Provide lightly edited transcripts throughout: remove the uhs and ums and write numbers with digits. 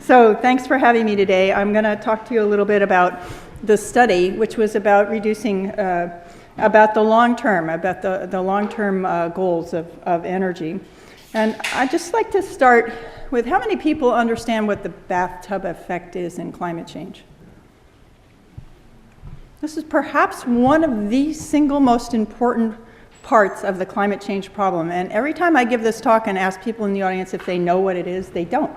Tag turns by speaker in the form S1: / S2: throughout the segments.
S1: So thanks for having me today. I'm going to talk to you a little bit about the study, which was about reducing, about the long-term, goals of energy. And I'd just like to start with how many people understand what the bathtub effect is in climate change? This is perhaps one of the single most important parts of the climate change problem. And every time I give this talk and ask people in the audience if they know what it is, they don't.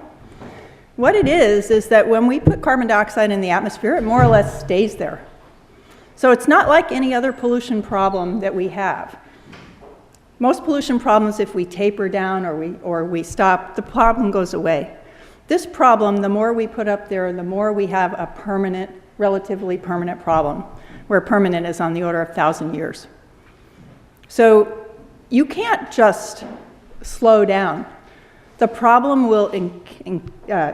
S1: What it is that when we put carbon dioxide in the atmosphere, it more or less stays there. So it's not like any other pollution problem that we have. Most pollution problems, if we taper down or we stop, the problem goes away. This problem, the more we put up there, the more we have a permanent, relatively permanent problem, where permanent is on the order of 1,000 years. So you can't just slow down. The problem will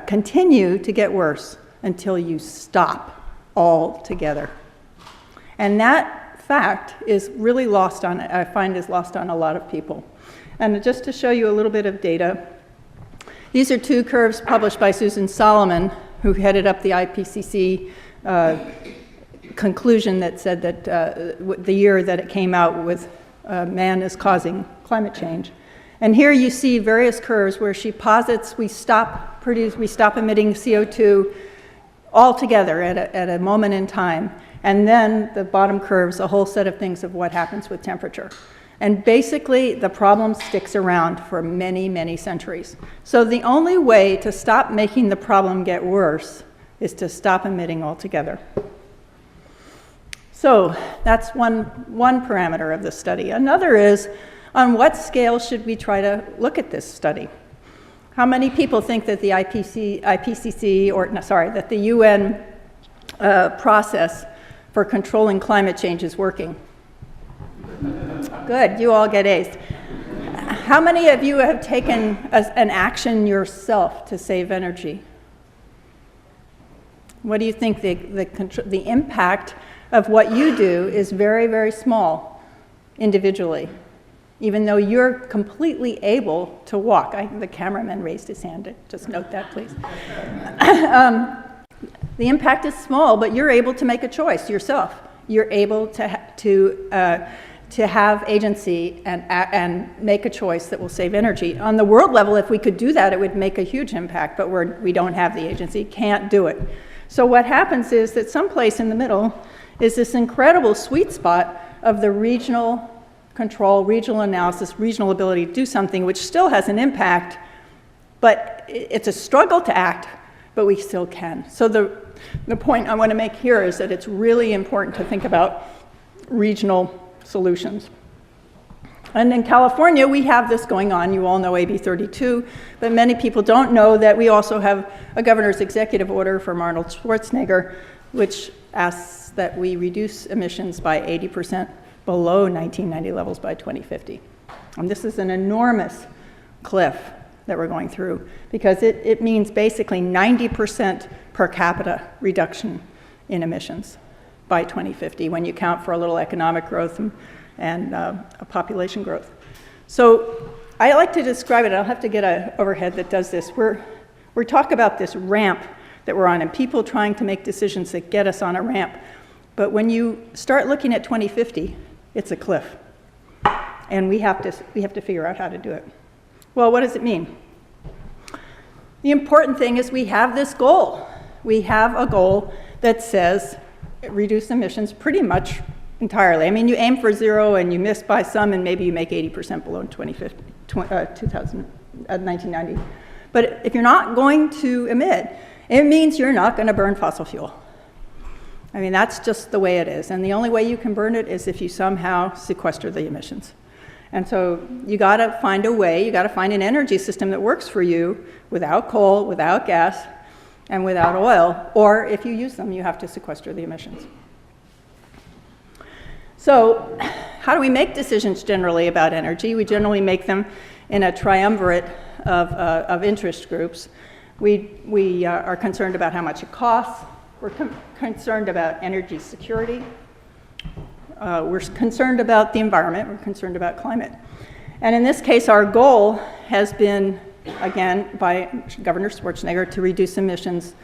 S1: continue to get worse until you stop altogether. And that fact is really lost on, I find is lost on a lot of people. And just to show you a little bit of data, these are two curves published by Susan Solomon, who headed up the IPCC conclusion that said that the year that it came out with man is causing climate change. And here you see various curves where she posits we stop emitting CO2 altogether at a moment in time. And then the bottom curves a whole set of things of what happens with temperature. And basically, the problem sticks around for many, many centuries. So the only way to stop making the problem get worse is to stop emitting altogether. So that's one parameter of the study. Another is, on what scale should we try to look at this study? How many people think that the that the UN process for controlling climate change is working? Good, you all get A's. How many of you have taken an action yourself to save energy? What do you think the impact of what you do is very, very small individually, even though you're completely able to walk. The cameraman raised his hand, just note that, please. The impact is small, but you're able to make a choice yourself. You're able to have agency and make a choice that will save energy. On the world level, if we could do that, it would make a huge impact, but we don't have the agency, can't do it. So what happens is that someplace in the middle is this incredible sweet spot of the regional control, regional analysis, regional ability to do something which still has an impact, but it's a struggle to act, but we still can. So the point I want to make here is that it's really important to think about regional solutions. And in California, we have this going on. You all know AB 32, but many people don't know that we also have a governor's executive order from Arnold Schwarzenegger, which asks that we reduce emissions by 80% below 1990 levels by 2050. And this is an enormous cliff that we're going through, because it means basically 90% per capita reduction in emissions by 2050 when you count for a little economic growth and a population growth. So I like to describe it, I'll have to get an overhead that does this. We're talking about this ramp that we're on and people trying to make decisions that get us on a ramp. But when you start looking at 2050, it's a cliff. And we have to figure out how to do it. Well, what does it mean? The important thing is we have this goal. We have a goal that says reduce emissions pretty much entirely. I mean, you aim for zero and you miss by some, and maybe you make 80% below in 1990. But if you're not going to emit, it means you're not going to burn fossil fuel. I mean, that's just the way it is. And the only way you can burn it is if you somehow sequester the emissions. And so you got to find a way, you got to find an energy system that works for you without coal, without gas, and without oil. Or if you use them, you have to sequester the emissions. So how do we make decisions generally about energy? We generally make them in a triumvirate of interest groups. We are concerned about how much it costs. We're concerned about energy security. We're concerned about the environment. We're concerned about climate. And in this case, our goal has been again, by Governor Schwarzenegger to reduce emissions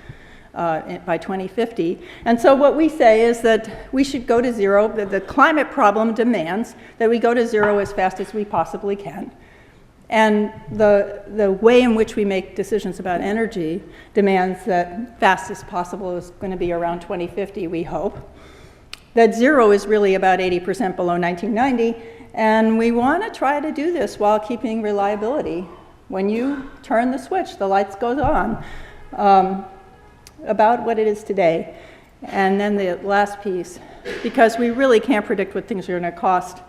S1: by 2050. And so what we say is that we should go to zero. The climate problem demands that we go to zero as fast as we possibly can. And the way in which we make decisions about energy demands that fast as possible is going to be around 2050, we hope. That zero is really about 80% below 1990, and we want to try to do this while keeping reliability. When you turn the switch, the lights go on, about what it is today. And then the last piece, because we really can't predict what things are going to cost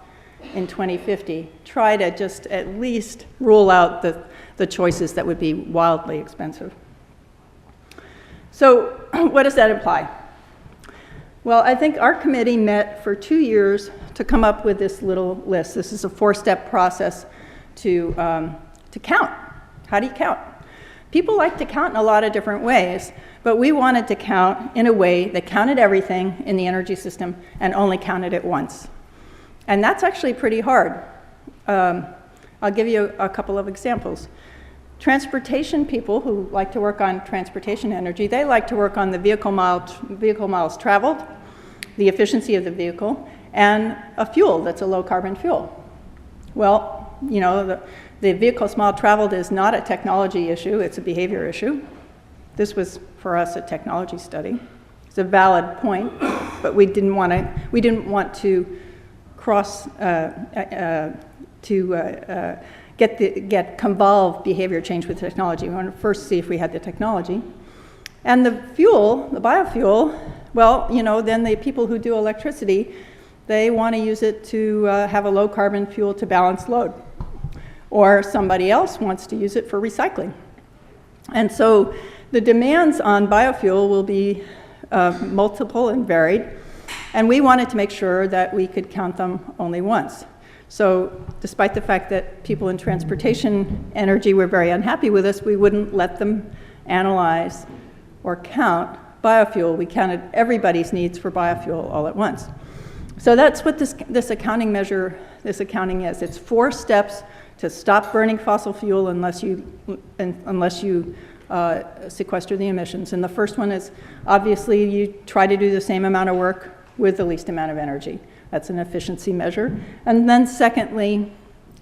S1: in 2050, try to just at least rule out the choices that would be wildly expensive. So what does that imply? Well, I think our committee met for 2 years to come up with this little list. This is a 4-step process to count. How do you count? People like to count in a lot of different ways, but we wanted to count in a way that counted everything in the energy system and only counted it once. And that's actually pretty hard. I'll give you a couple of examples. Transportation people who like to work on transportation energy, they like to work on the vehicle miles traveled, the efficiency of the vehicle, and a fuel that's a low carbon fuel. Well, you know, the vehicle's mile traveled is not a technology issue, it's a behavior issue. This was, for us, a technology study. It's a valid point, but we didn't want to convolve behavior change with technology. We want to first see if we had the technology. And the fuel, the biofuel, well, you know, then the people who do electricity, they want to use it to have a low carbon fuel to balance load. Or somebody else wants to use it for recycling. And so the demands on biofuel will be multiple and varied. And we wanted to make sure that we could count them only once. So despite the fact that people in transportation energy were very unhappy with us, we wouldn't let them analyze or count biofuel. We counted everybody's needs for biofuel all at once. So that's what this accounting is. It's 4 steps to stop burning fossil fuel unless you sequester the emissions. And the first one is, obviously, you try to do the same amount of work with the least amount of energy. That's an efficiency measure. And then secondly,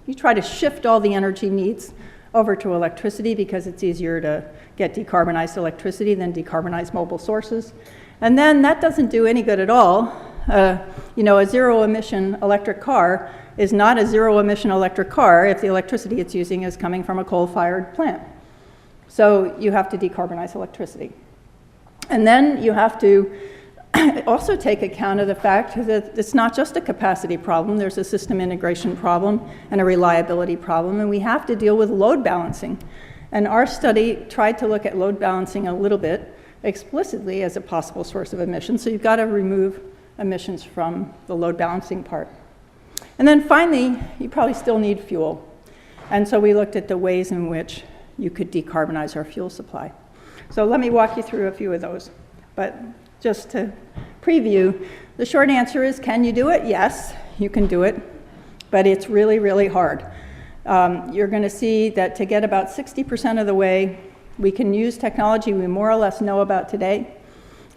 S1: you try to shift all the energy needs over to electricity because it's easier to get decarbonized electricity than decarbonized mobile sources. And then that doesn't do any good at all. You know, a zero-emission electric car is not a zero-emission electric car if the electricity it's using is coming from a coal-fired plant. So you have to decarbonize electricity. And then you have to also take account of the fact that it's not just a capacity problem, there's a system integration problem and a reliability problem, and we have to deal with load balancing. And our study tried to look at load balancing a little bit explicitly as a possible source of emissions, so you've got to remove emissions from the load balancing part. And then finally, you probably still need fuel. And so we looked at the ways in which you could decarbonize our fuel supply. So let me walk you through a few of those. But just to preview, the short answer is, can you do it? Yes, you can do it, but it's really, really hard. You're going to see that to get about 60% of the way, we can use technology we more or less know about today,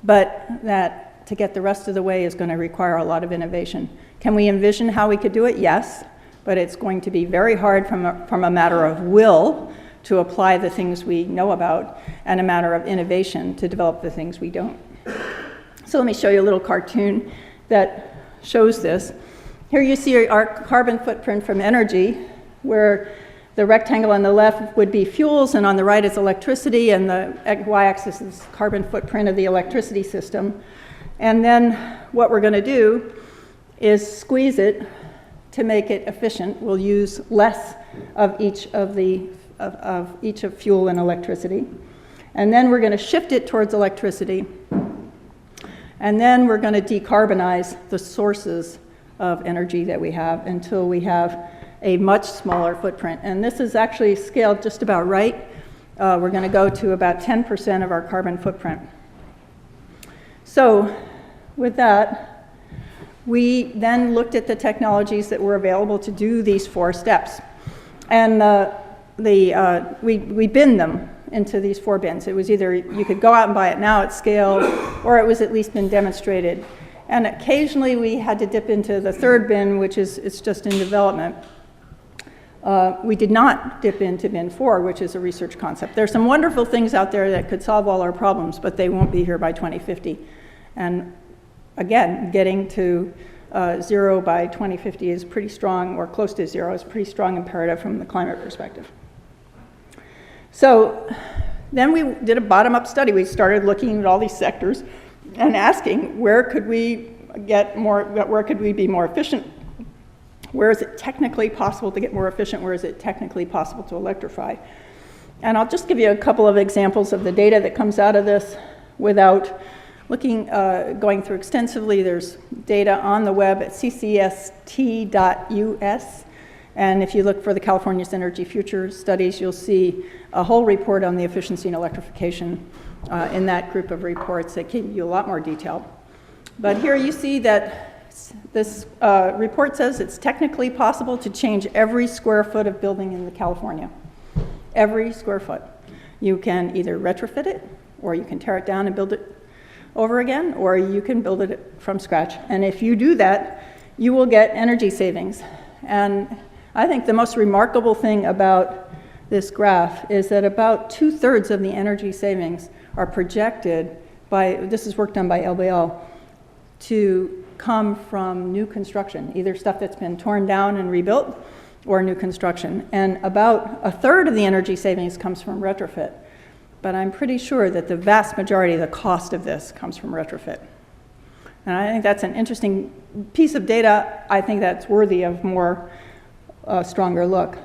S1: but that to get the rest of the way is going to require a lot of innovation. Can we envision how we could do it? Yes, but it's going to be very hard from a matter of will to apply the things we know about and a matter of innovation to develop the things we don't. So let me show you a little cartoon that shows this. Here you see our carbon footprint from energy, where the rectangle on the left would be fuels, and on the right is electricity, and the y-axis is carbon footprint of the electricity system. And then what we're going to do is squeeze it to make it efficient. We'll use less of each of fuel and electricity. And then we're going to shift it towards electricity. And then we're going to decarbonize the sources of energy that we have until we have a much smaller footprint. And this is actually scaled just about right. We're going to go to about 10% of our carbon footprint. So with that, we then looked at the technologies that were available to do these 4 steps. And we binned them into these 4 bins. It was either you could go out and buy it now at scale, or it was at least been demonstrated. And occasionally we had to dip into the 3rd bin, which is it's just in development. We did not dip into bin 4, which is a research concept. There's some wonderful things out there that could solve all our problems, but they won't be here by 2050. And again, getting to 0 by 2050 is pretty strong, or close to 0 is a pretty strong imperative from the climate perspective. So then we did a bottom-up study. We started looking at all these sectors and asking, where could we be more efficient? Where is it technically possible to get more efficient? Where is it technically possible to electrify? And I'll just give you a couple of examples of the data that comes out of this without going through extensively. There's data on the web at ccst.us. And if you look for the California's Energy Future Studies, you'll see a whole report on the efficiency and electrification in that group of reports that give you a lot more detail. But here you see that this report says it's technically possible to change every square foot of building in California. Every square foot. You can either retrofit it, or you can tear it down and build it over again, or you can build it from scratch. And if you do that, you will get energy savings. And I think the most remarkable thing about this graph is that about 2/3 of the energy savings are projected this is work done by LBL, to come from new construction, either stuff that's been torn down and rebuilt or new construction. And about 1/3 of the energy savings comes from retrofit. But I'm pretty sure that the vast majority of the cost of this comes from retrofit. And I think that's an interesting piece of data. I think that's worthy of more stronger look.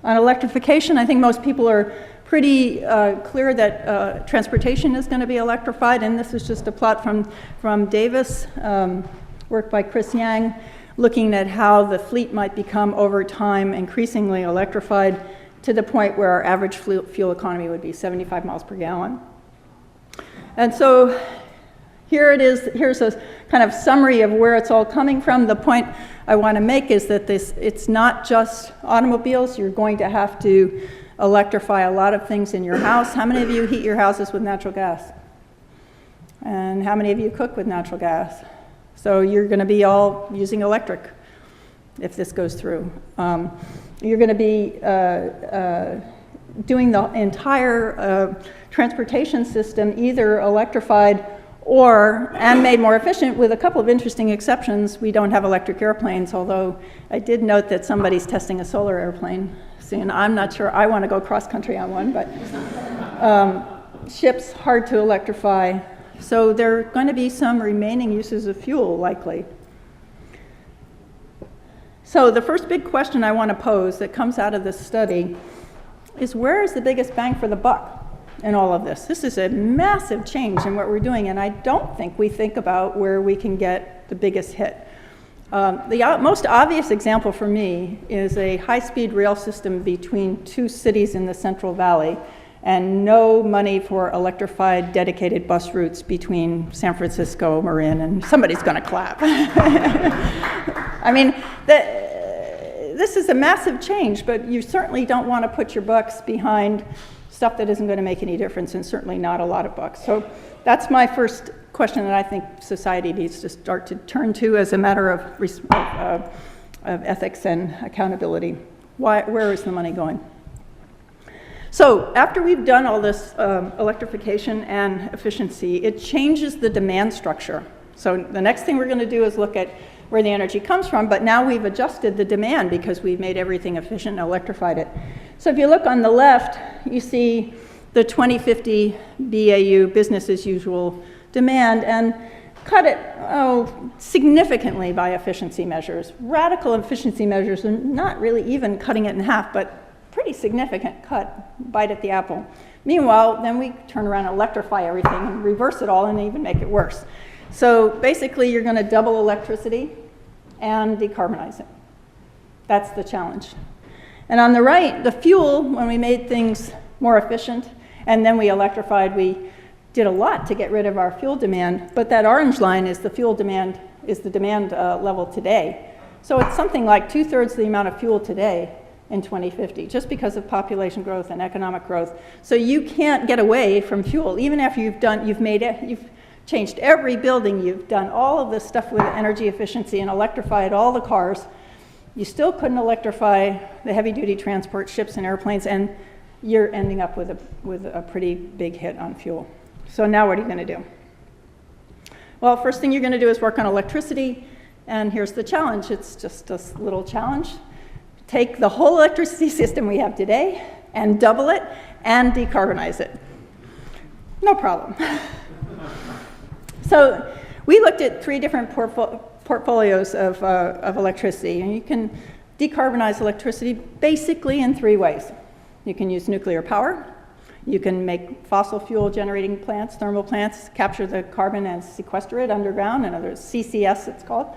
S1: On electrification, I think most people are pretty clear that transportation is going to be electrified, and this is just a plot from Davis, work by Chris Yang, looking at how the fleet might become over time increasingly electrified to the point where our average fuel economy would be 75 miles per gallon. And so here it is. Here's a kind of summary of where it's all coming from. The point I want to make is that it's not just automobiles. You're going to have to electrify a lot of things in your house. How many of you heat your houses with natural gas? And how many of you cook with natural gas? So you're going to be all using electric if this goes through. You're going to be doing the entire transportation system either electrified and made more efficient, with a couple of interesting exceptions. We don't have electric airplanes, although I did note that somebody's testing a solar airplane soon. I'm not sure I want to go cross-country on one, but ships, hard to electrify. So there are going to be some remaining uses of fuel, likely. So the first big question I want to pose that comes out of this study is, where is the biggest bang for the buck in all of this? This is a massive change in what we're doing, and I don't think we think about where we can get the biggest hit. The most obvious example for me is a high-speed rail system between 2 cities in the Central Valley, and no money for electrified dedicated bus routes between San Francisco, Marin, and somebody's going to clap. I mean, this is a massive change, but you certainly don't want to put your bucks behind stuff that isn't going to make any difference, and certainly not a lot of bucks. So that's my first question that I think society needs to start to turn to as a matter of ethics and accountability. Where is the money going? So after we've done all this electrification and efficiency, it changes the demand structure. So the next thing we're going to do is look at where the energy comes from, but now we've adjusted the demand because we've made everything efficient and electrified it. So if you look on the left, you see the 2050 BAU, business as usual demand, and cut it significantly by efficiency measures. Radical efficiency measures are not really even cutting it in half, but pretty significant bite at the apple. Meanwhile, then we turn around and electrify everything and reverse it all and even make it worse. So basically, you're going to double electricity and decarbonize it. That's the challenge. And on the right, the fuel, when we made things more efficient and then we electrified, we did a lot to get rid of our fuel demand, but that orange line is the fuel demand, is the demand level today. So it's something like 2/3 the amount of fuel today in 2050, just because of population growth and economic growth. So you can't get away from fuel, even after you've changed every building, you've done all of this stuff with energy efficiency and electrified all the cars. You still couldn't electrify the heavy-duty transport, ships and airplanes, and you're ending up with a pretty big hit on fuel. So now what are you going to do? Well, first thing you're going to do is work on electricity, and here's the challenge. It's just a little challenge. Take the whole electricity system we have today and double it and decarbonize it. No problem. So we looked at 3 different portfolios of electricity, and you can decarbonize electricity basically in 3 ways. You can use nuclear power. You can make fossil fuel generating plants, thermal plants, capture the carbon and sequester it underground, in other words, CCS it's called,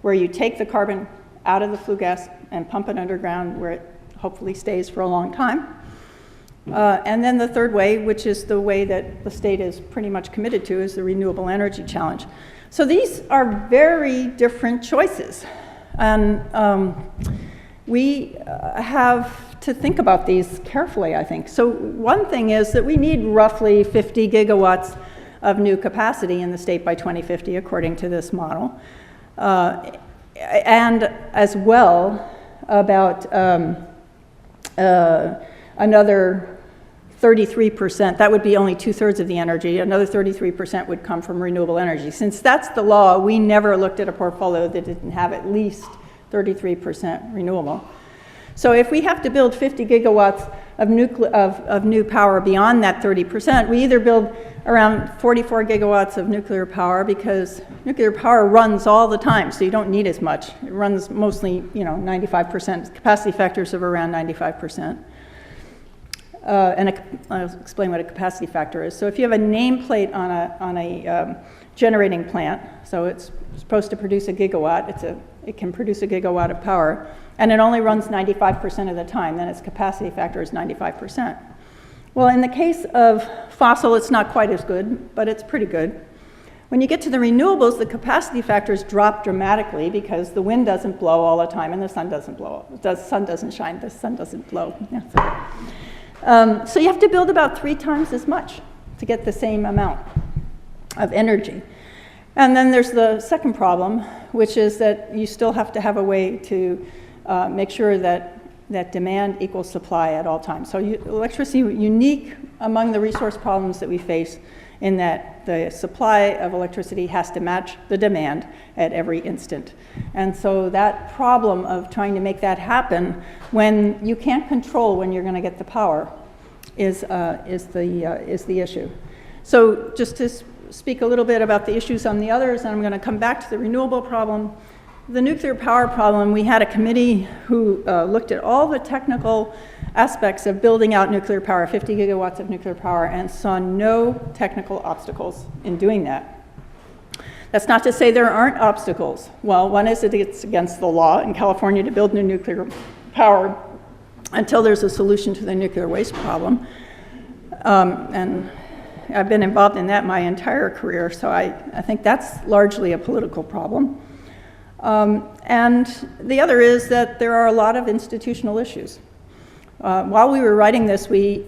S1: where you take the carbon out of the flue gas and pump it underground where it hopefully stays for a long time. And then the third way, which is the way that the state is pretty much committed to, is the renewable energy challenge. So these are very different choices. And we have to think about these carefully, I think. So one thing is that we need roughly 50 gigawatts of new capacity in the state by 2050, according to this model. And as well, about another 33%, that would be only 2/3 of the energy, another 33% would come from renewable energy. Since that's the law, we never looked at a portfolio that didn't have at least 33% renewable. So if we have to build 50 gigawatts of new power beyond that 30%, we either build around 44 gigawatts of nuclear power, because nuclear power runs all the time, so you don't need as much. It runs mostly, 95%, capacity factors of around 95%. And I'll explain what a capacity factor is. So if you have a nameplate on a generating plant, so it's supposed to produce a gigawatt, it can produce a gigawatt of power, and it only runs 95% of the time, then its capacity factor is 95%. Well, in the case of fossil, it's not quite as good, but it's pretty good. When you get to the renewables, the capacity factors drop dramatically because the wind doesn't blow all the time and the sun doesn't blow. The sun doesn't shine, the sun doesn't blow. Yeah, so you have to build about 3 times as much to get the same amount of energy. And then there's the second problem, which is that you still have to have a way to make sure that demand equals supply at all times. So electricity is unique among the resource problems that we face, in that the supply of electricity has to match the demand at every instant. And so that problem of trying to make that happen when you can't control when you're going to get the power is the issue. So just to speak a little bit about the issues on the others, and I'm going to come back to the renewable problem. The nuclear power problem, we had a committee who looked at all the technical aspects of building out nuclear power, 50 gigawatts of nuclear power, and saw no technical obstacles in doing that. That's not to say there aren't obstacles. Well, one is that it's against the law in California to build new nuclear power until there's a solution to the nuclear waste problem. And I've been involved in that my entire career, so I think that's largely a political problem. And the other is that there are a lot of institutional issues. While we were writing this, right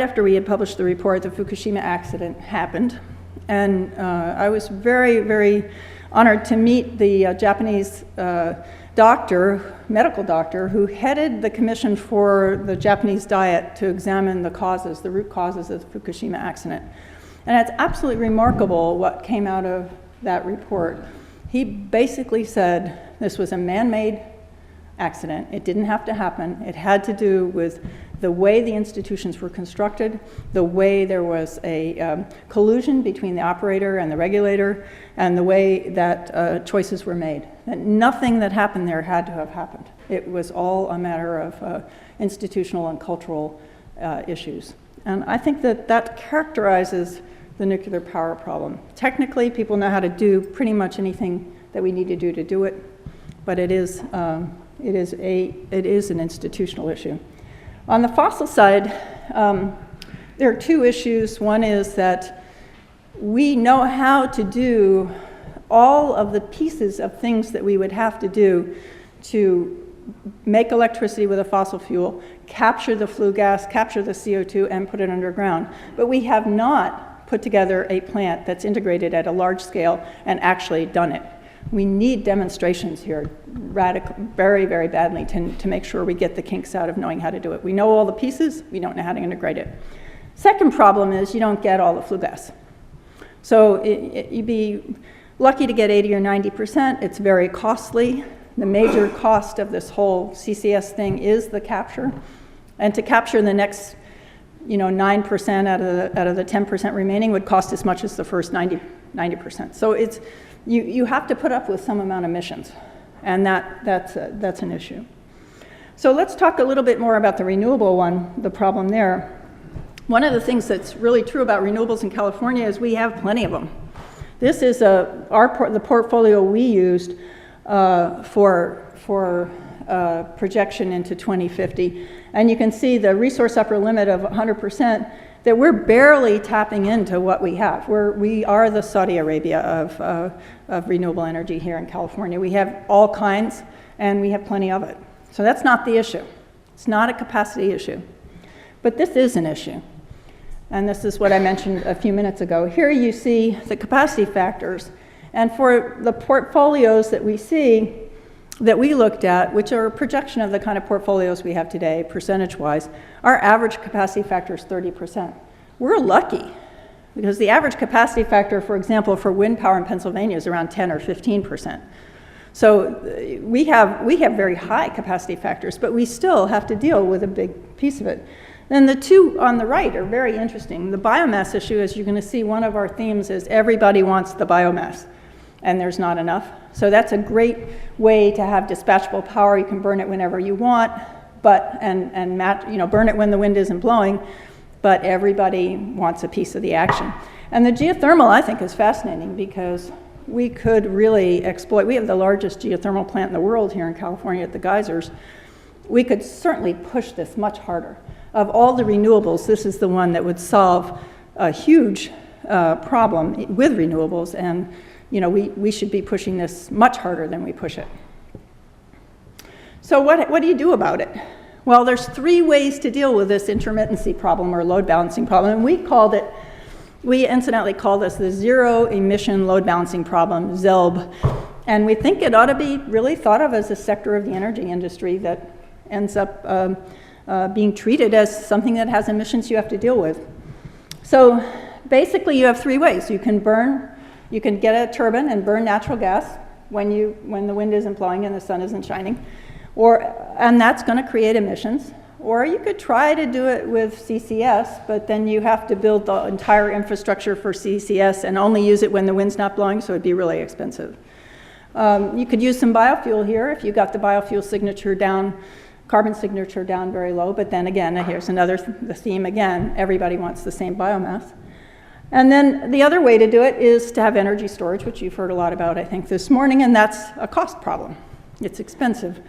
S1: after we had published the report, the Fukushima accident happened. And I was very, very honored to meet the Japanese medical doctor, who headed the commission for the Japanese diet to examine the root causes of the Fukushima accident. And it's absolutely remarkable what came out of that report. He basically said this was a man-made accident. It didn't have to happen. It had to do with the way the institutions were constructed, the way there was a collusion between the operator and the regulator, and the way that choices were made. And nothing that happened there had to have happened. It was all a matter of institutional and cultural issues. And I think that characterizes the nuclear power problem. Technically, people know how to do pretty much anything that we need to do it, but it is an institutional issue. On the fossil side, there are 2 issues. One is that we know how to do all of the pieces of things that we would have to do to make electricity with a fossil fuel, capture the flue gas, capture the CO2, and put it underground. But we have not put together a plant that's integrated at a large scale and actually done it. We need demonstrations here very, very badly to make sure we get the kinks out of knowing how to do it. We know all the pieces, we don't know how to integrate it. Second problem is you don't get all the flue gas. So you'd be lucky to get 80 or 90%. It's very costly. The major cost of this whole CCS thing is the capture. And to capture the next 9% out of the 10% remaining would cost as much as the first 90%. So it's, you have to put up with some amount of emissions, and that's an issue. So let's talk a little bit more about the renewable one, the problem there. One of the things that's really true about renewables in California is we have plenty of them. This is the portfolio we used for projection into 2050. And you can see the resource upper limit of 100%, that we're barely tapping into what we have. We are the Saudi Arabia of renewable energy here in California. We have all kinds, and we have plenty of it. So that's not the issue. It's not a capacity issue. But this is an issue. And this is what I mentioned a few minutes ago. Here you see the capacity factors. And for the portfolios that we see, that we looked at, which are a projection of the kind of portfolios we have today, percentage-wise, our average capacity factor is 30%. We're lucky, because the average capacity factor, for example, for wind power in Pennsylvania is around 10 or 15%. So we have very high capacity factors, but we still have to deal with a big piece of it. Then the two on the right are very interesting. The biomass issue, as you're going to see, one of our themes is everybody wants the biomass, and there's not enough. So that's a great way to have dispatchable power. You can burn it whenever you want, and burn it when the wind isn't blowing, but everybody wants a piece of the action. And the geothermal, I think, is fascinating because we could really exploit. We have the largest geothermal plant in the world here in California at the geysers. We could certainly push this much harder. Of all the renewables, this is the one that would solve a huge problem with renewables, and we should be pushing this much harder than we push it. So what do you do about it? Well, there's three ways to deal with this intermittency problem or load balancing problem, and we incidentally call this the zero emission load balancing problem, ZELB, and we think it ought to be really thought of as a sector of the energy industry that ends up being treated as something that has emissions you have to deal with. So basically you have three ways. You can get a turbine and burn natural gas when the wind isn't blowing and the sun isn't shining, and that's going to create emissions. Or you could try to do it with CCS, but then you have to build the entire infrastructure for CCS and only use it when the wind's not blowing, so it'd be really expensive. You could use some biofuel here if you got the biofuel signature down, carbon signature down very low, but then again, here's the theme again, everybody wants the same biomass. And then the other way to do it is to have energy storage, which you've heard a lot about, I think, this morning, and that's a cost problem. It's expensive.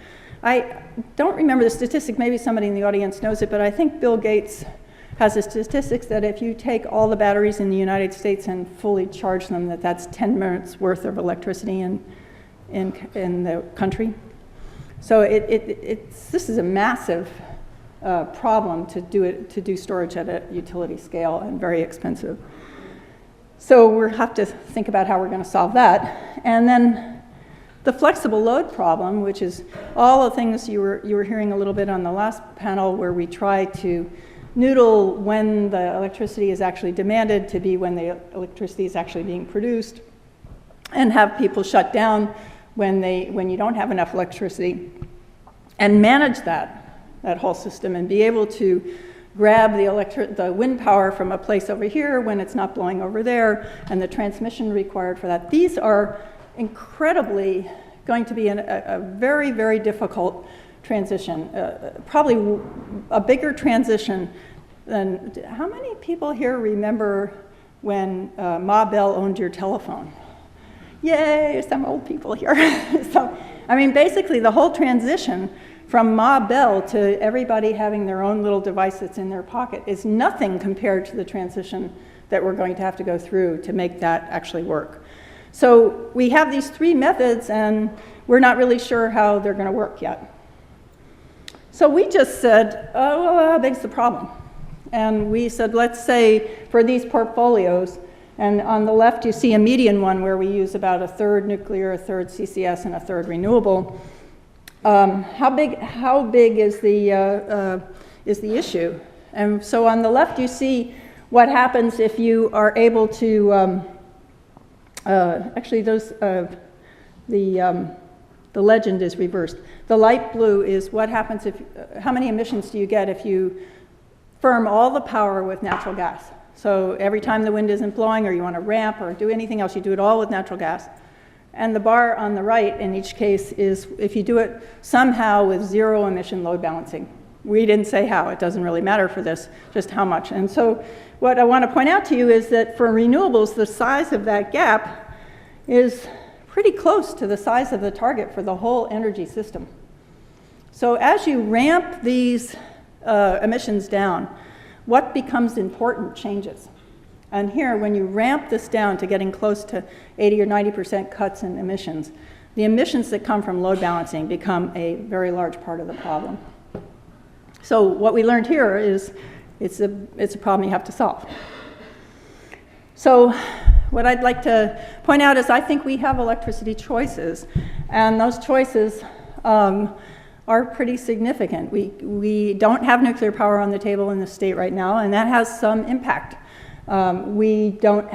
S1: I don't remember the statistic, maybe somebody in the audience knows it, but I think Bill Gates has the statistics that if you take all the batteries in the United States and fully charge them, that's 10 minutes worth of electricity in the country. So this is a massive problem to do storage at a utility scale and very expensive. So we'll have to think about how we're going to solve that. And then the flexible load problem, which is all the things you were hearing a little bit on the last panel, where we try to noodle when the electricity is actually demanded to be when the electricity is actually being produced, and have people shut down when you don't have enough electricity, and manage that whole system and be able to grab the wind power from a place over here when it's not blowing over there, and the transmission required for that. These are incredibly going to be a very, very difficult transition, probably a bigger transition than, how many people here remember when Ma Bell owned your telephone? Yay, some old people here. So, I mean, basically the whole transition from Ma Bell to everybody having their own little device that's in their pocket is nothing compared to the transition that we're going to have to go through to make that actually work. So we have these three methods, and we're not really sure how they're going to work yet. So we just said, oh, well, how big's the problem? And we said, let's say for these portfolios, and on the left you see a median one where we use about a third nuclear, a third CCS, and a third renewable. How big is the issue? And so on the left you see what happens if you are able to, actually those, the legend is reversed. The light blue is what happens if, how many emissions do you get if you firm all the power with natural gas? So every time the wind isn't blowing or you want to ramp or do anything else, you do it all with natural gas. And the bar on the right in each case is if you do it somehow with zero emission load balancing. We didn't say how, it doesn't really matter for this, just how much. And so what I want to point out to you is that for renewables, the size of that gap is pretty close to the size of the target for the whole energy system. So as you ramp these emissions down, what becomes important changes. And here, when you ramp this down to getting close to 80 or 90% cuts in emissions, the emissions that come from load balancing become a very large part of the problem. So what we learned here is it's a problem you have to solve. So what I'd like to point out is I think we have electricity choices, and those choices are pretty significant. We don't have nuclear power on the table in the state right now, and that has some impact. We don't,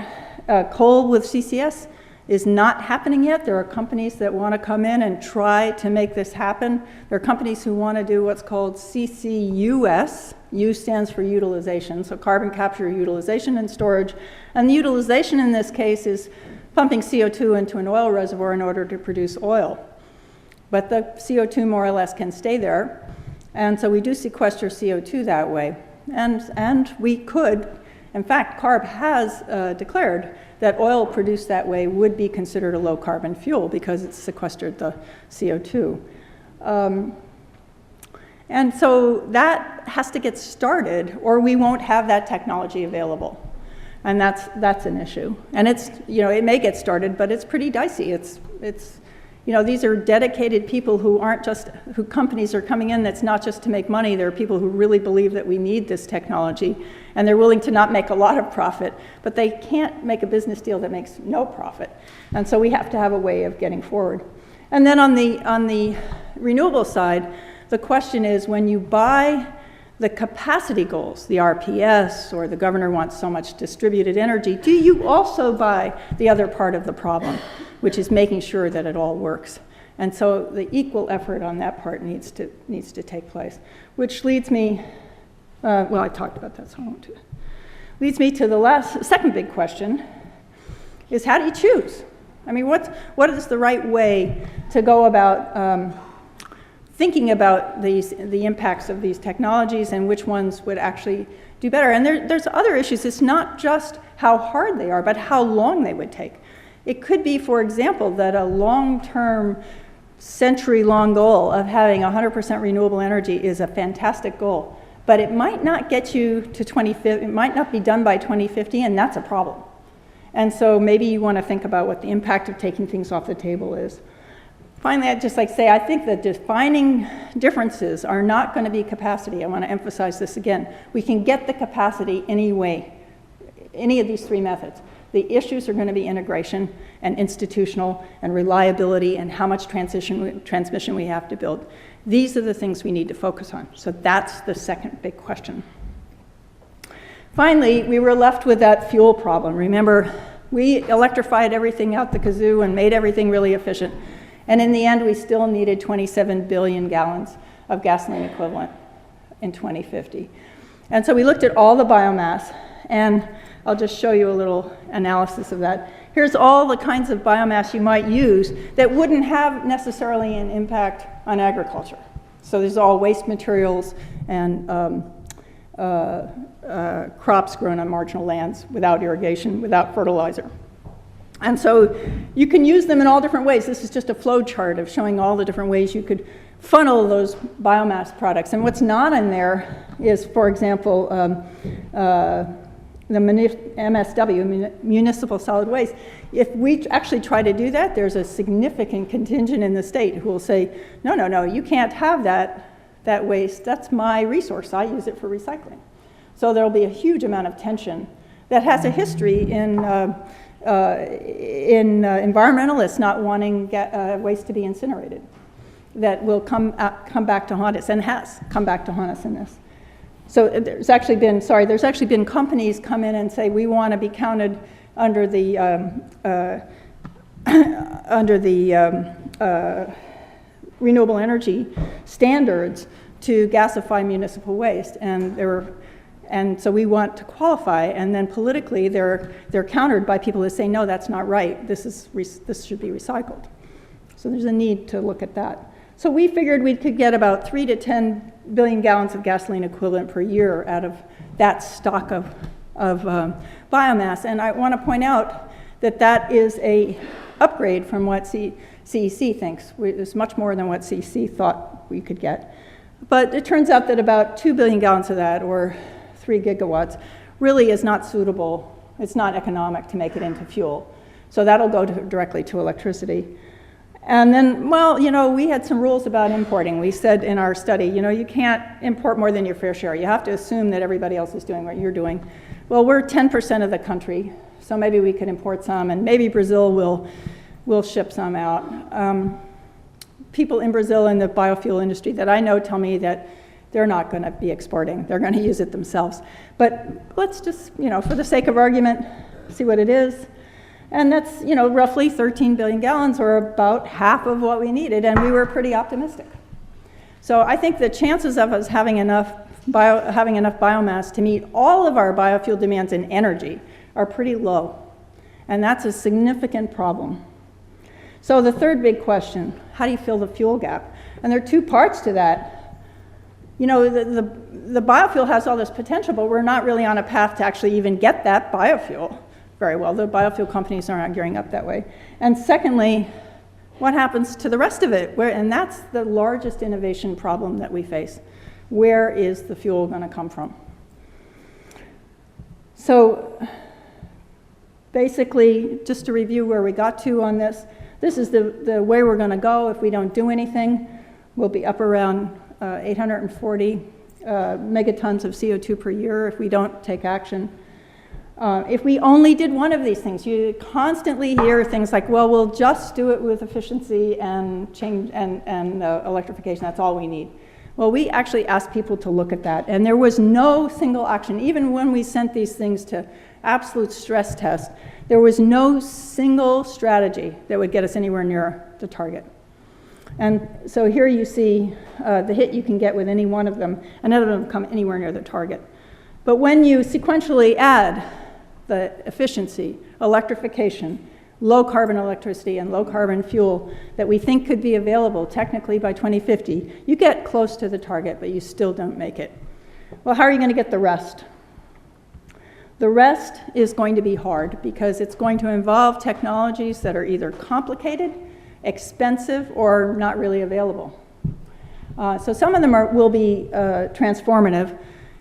S1: coal with CCS is not happening yet. There are companies that want to come in and try to make this happen. There are companies who want to do what's called CCUS. U stands for utilization, so carbon capture, utilization, and storage. And the utilization in this case is pumping CO2 into an oil reservoir in order to produce oil. But the CO2 more or less can stay there. And so we do sequester CO2 that way. And we could, in fact, CARB has declared that oil produced that way would be considered a low carbon fuel because it sequestered the CO2. And so that has to get started or we won't have that technology available. And that's an issue. And it's, it may get started, but it's pretty dicey. It's these are dedicated people who aren't just, who companies are coming in that's not just to make money. There are people who really believe that we need this technology, and they're willing to not make a lot of profit, but they can't make a business deal that makes no profit. And so we have to have a way of getting forward. And then on the renewable side, the question is when you buy the capacity goals, the RPS, or the governor wants so much distributed energy, do you also buy the other part of the problem, which is making sure that it all works? And so the equal effort on that part needs to take place, which leads me, well, I talked about that, so I won't do it. Leads me to the second big question, is how do you choose? I mean, what is the right way to go about thinking about the impacts of these technologies and which ones would actually do better? And there's other issues. It's not just how hard they are, but how long they would take. It could be, for example, that a long-term, century-long goal of having 100% renewable energy is a fantastic goal, but it might not get you to 2050, it might not be done by 2050, and that's a problem. And so maybe you want to think about what the impact of taking things off the table is. Finally, I'd just like to say, I think the defining differences are not going to be capacity. I want to emphasize this again. We can get the capacity any way, any of these three methods. The issues are going to be integration and institutional and reliability and how much transmission we have to build. These are the things we need to focus on. So that's the second big question. Finally, we were left with that fuel problem. Remember, we electrified everything out the kazoo and made everything really efficient. And in the end, we still needed 27 billion gallons of gasoline equivalent in 2050. And so we looked at all the biomass, and I'll just show you a little analysis of that. Here's all the kinds of biomass you might use that wouldn't have necessarily an impact on agriculture. So there's all waste materials and crops grown on marginal lands without irrigation, without fertilizer. And so you can use them in all different ways. This is just a flow chart of showing all the different ways you could funnel those biomass products. And what's not in there is, for example, the MSW, municipal solid waste. If we actually try to do that, there's a significant contingent in the state who will say, no, you can't have that that waste, that's my resource. I use it for recycling. So there'll be a huge amount of tension that has a history in environmentalists not wanting waste to be incinerated, that will come back to haunt us, and has come back to haunt us in this. So there's actually been companies come in and say, we want to be counted under the renewable energy standards to gasify municipal waste, and so we want to qualify, and then politically they're countered by people who say, no, that's not right, this should be recycled. So there's a need to look at that. So we figured we could get about 3 to 10 billion gallons of gasoline equivalent per year out of that stock of biomass, and I want to point out that that is a upgrade from what CEC thinks. It's much more than what CEC thought we could get. But it turns out that about 2 billion gallons of that, or 3 gigawatts, really is not suitable. It's not economic to make it into fuel. So that'll go directly to electricity. And then, well, we had some rules about importing. We said in our study, you can't import more than your fair share. You have to assume that everybody else is doing what you're doing. Well, we're 10% of the country, so maybe we could import some, and maybe Brazil will ship some out. People in Brazil in the biofuel industry that I know tell me that they're not going to be exporting. They're going to use it themselves. But let's just, for the sake of argument, see what it is. And that's, roughly 13 billion gallons, or about half of what we needed, and we were pretty optimistic. So I think the chances of us having enough biomass to meet all of our biofuel demands in energy are pretty low, and that's a significant problem. So the third big question, how do you fill the fuel gap? And there are two parts to that. The biofuel has all this potential, but we're not really on a path to actually even get that biofuel very well. The biofuel companies are not gearing up that way. And secondly, what happens to the rest of it? And that's the largest innovation problem that we face. Where is the fuel going to come from? So basically, just to review where we got to on this, this is the way we're going to go if we don't do anything. We'll be up around 840 megatons of CO2 per year if we don't take action. If we only did one of these things, you constantly hear things like, well, we'll just do it with efficiency and change and electrification, that's all we need. Well, we actually asked people to look at that, and there was no single action. Even when we sent these things to absolute stress test, there was no single strategy that would get us anywhere near the target. And so here you see the hit you can get with any one of them, and none of them come anywhere near the target. But when you sequentially add the efficiency, electrification, low carbon electricity, and low carbon fuel that we think could be available technically by 2050, you get close to the target, but you still don't make it. Well, how are you going to get the rest? The rest is going to be hard because it's going to involve technologies that are either complicated, expensive, or not really available. So some of them will be transformative.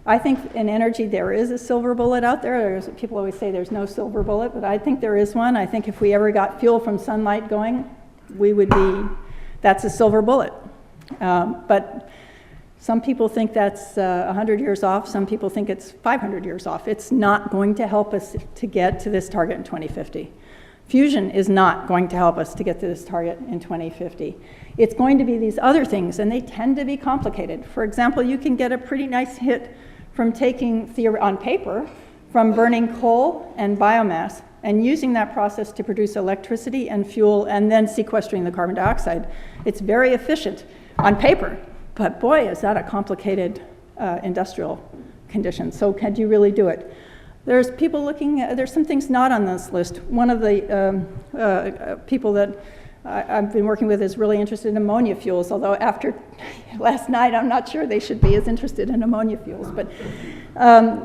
S1: I think in energy there is a silver bullet out there. People always say there's no silver bullet, but I think there is one. I think if we ever got fuel from sunlight going, that's a silver bullet. But some people think that's 100 years off. Some people think it's 500 years off. It's not going to help us to get to this target in 2050. Fusion is not going to help us to get to this target in 2050. It's going to be these other things, and they tend to be complicated. For example, you can get a pretty nice hit from taking, on paper, from burning coal and biomass and using that process to produce electricity and fuel and then sequestering the carbon dioxide. It's very efficient on paper, but boy, is that a complicated industrial condition. So can you really do it? There's people looking at, there's some things not on this list. One of the people that I've been working with is really interested in ammonia fuels, although after last night, I'm not sure they should be as interested in ammonia fuels. But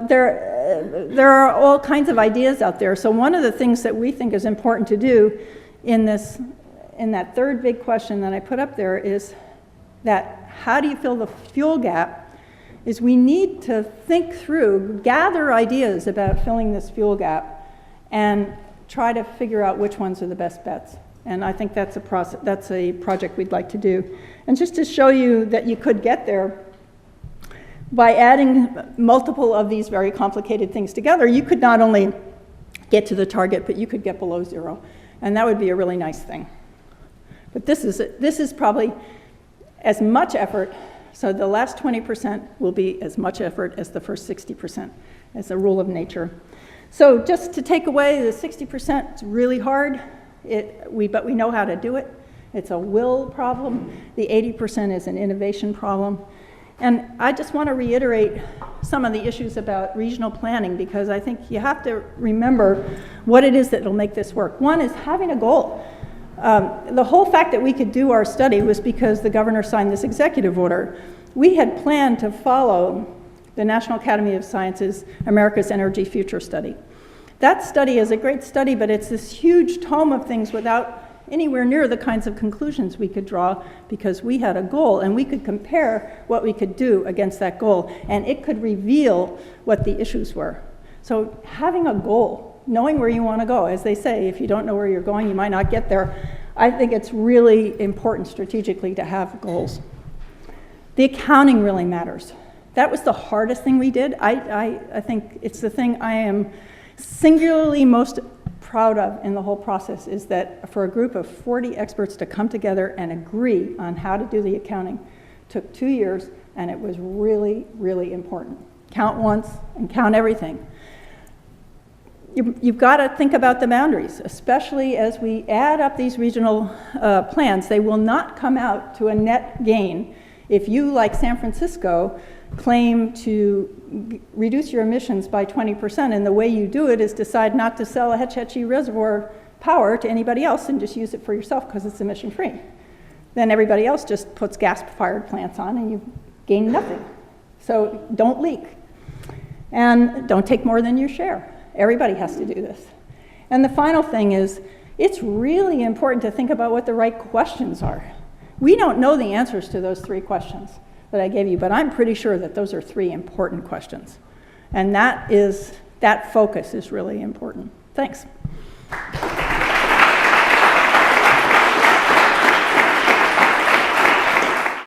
S1: there are all kinds of ideas out there. So one of the things that we think is important to do in that third big question that I put up there is that how do you fill the fuel gap? Is we need to think through, gather ideas about filling this fuel gap, and try to figure out which ones are the best bets. And I think that's a project we'd like to do. And just to show you that you could get there, by adding multiple of these very complicated things together, you could not only get to the target, but you could get below 0. And that would be a really nice thing. But this is probably as much effort, so the last 20% will be as much effort as the first 60%, as a rule of nature. So just to take away the 60%, it's really hard, but we know how to do it. It's a will problem. The 80% is an innovation problem. And I just want to reiterate some of the issues about regional planning, because I think you have to remember what it is that will make this work. One is having a goal. The whole fact that we could do our study was because the governor signed this executive order. We had planned to follow the National Academy of Sciences, America's Energy Future Study. That study is a great study, but it's this huge tome of things without anywhere near the kinds of conclusions we could draw, because we had a goal and we could compare what we could do against that goal, and it could reveal what the issues were. So having a goal, knowing where you want to go, as they say, if you don't know where you're going, you might not get there. I think it's really important strategically to have goals. The accounting really matters. That was the hardest thing we did. I think it's the thing I am singularly most proud of in the whole process, is that for a group of 40 experts to come together and agree on how to do the accounting took 2 years, and it was really, really important. Count once and count everything. You've got to think about the boundaries, especially as we add up these regional plans. They will not come out to a net gain if you, like San Francisco, claim to reduce your emissions by 20%, and the way you do it is decide not to sell a Hetch Hetchy reservoir power to anybody else and just use it for yourself because it's emission-free. Then everybody else just puts gas-fired plants on and you gain nothing. So don't leak. And don't take more than your share. Everybody has to do this. And the final thing is, it's really important to think about what the right questions are. We don't know the answers to those 3 questions that I gave you, but I'm pretty sure that those are 3 important questions. And that focus is really important. Thanks.